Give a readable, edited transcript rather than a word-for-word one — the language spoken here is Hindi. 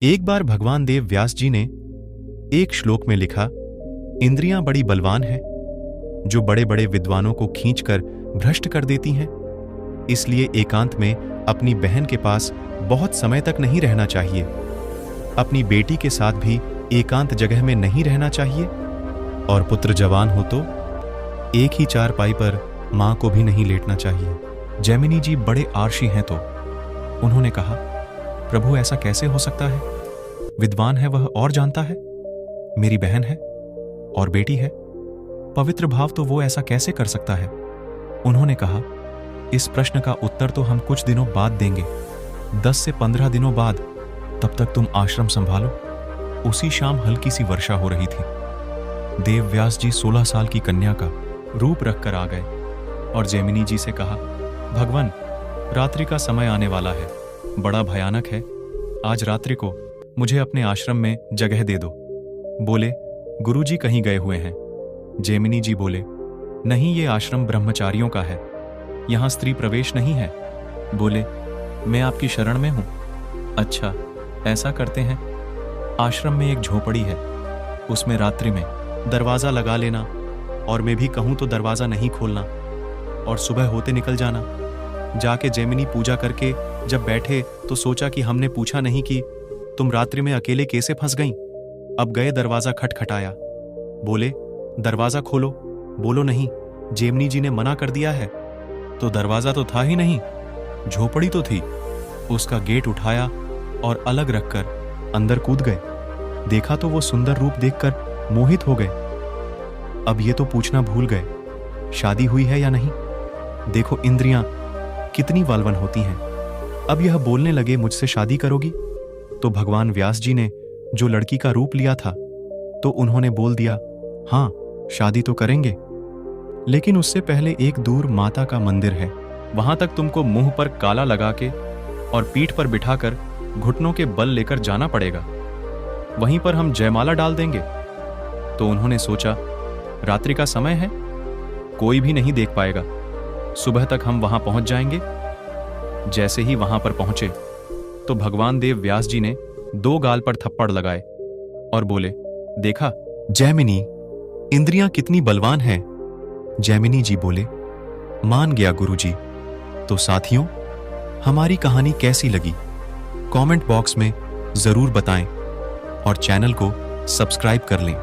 एक बार भगवान देव व्यास जी ने एक श्लोक में लिखा, इंद्रियां बड़ी बलवान हैं, जो बड़े बड़े विद्वानों को खींचकर भ्रष्ट कर देती हैं। इसलिए एकांत में अपनी बहन के पास बहुत समय तक नहीं रहना चाहिए। अपनी बेटी के साथ भी एकांत जगह में नहीं रहना चाहिए। और पुत्र जवान हो तो एक ही चारपाई पर मां को भी नहीं लेटना चाहिए। जैमिनी जी बड़े आर्षी हैं तो उन्होंने कहा, प्रभु ऐसा कैसे हो सकता है? विद्वान है वह और जानता है, मेरी बहन है और बेटी है, पवित्र भाव तो वो ऐसा कैसे कर सकता है? उन्होंने कहा, इस प्रश्न का उत्तर तो हम कुछ दिनों बाद देंगे, 10 से 15 दिनों बाद। तब तक तुम आश्रम संभालो। उसी शाम हल्की सी वर्षा हो रही थी। देव व्यास जी 16 साल की कन्या का रूप रखकर आ गए और जैमिनी जी से कहा, भगवान, रात्रि का समय आने वाला है, बड़ा भयानक है। आज रात्रि को मुझे अपने आश्रम में जगह दे दो। बोले, गुरुजी कहीं गए हुए हैं। जैमिनी जी बोले, नहीं, ये आश्रम ब्रह्मचारियों का है, यहां स्त्री प्रवेश नहीं है। बोले, मैं आपकी शरण में हूं। अच्छा, ऐसा करते हैं, आश्रम में एक झोपड़ी है, उसमें रात्रि में दरवाजा लगा लेना, और मैं भी कहूं तो दरवाजा नहीं खोलना, और सुबह होते निकल जाना। जाके जैमिनी पूजा करके जब बैठे तो सोचा कि हमने पूछा नहीं कि तुम रात्रि में अकेले कैसे फंस गईं। अब गए, दरवाजा खटखटाया। बोले, दरवाजा खोलो। बोलो, नहीं, जैमिनी जी ने मना कर दिया है। तो दरवाजा तो था ही नहीं, झोपड़ी तो थी। उसका गेट उठाया और अलग रखकर अंदर कूद गए। देखा तो वो सुंदर रूप देखकर मोहित हो गए। अब ये तो पूछना भूल गए, शादी हुई है या नहीं। देखो इंद्रियां कितनी बलवान होती हैं। अब यह बोलने लगे, मुझसे शादी करोगी? तो भगवान व्यास जी ने जो लड़की का रूप लिया था तो उन्होंने बोल दिया, हाँ, शादी तो करेंगे, लेकिन उससे पहले एक दूर माता का मंदिर है, वहां तक तुमको मुंह पर काला लगा के और पीठ पर बिठाकर घुटनों के बल लेकर जाना पड़ेगा। वहीं पर हम जयमाला डाल देंगे। तो उन्होंने सोचा, रात्रि का समय है, कोई भी नहीं देख पाएगा, सुबह तक हम वहां पहुंच जाएंगे। जैसे ही वहां पर पहुंचे तो भगवान देव व्यास जी ने 2 गाल पर थप्पड़ लगाए और बोले, देखा जैमिनी, इंद्रियां कितनी बलवान हैं। जैमिनी जी बोले, मान गया गुरुजी। तो साथियों, हमारी कहानी कैसी लगी कमेंट बॉक्स में जरूर बताएं और चैनल को सब्सक्राइब कर लें।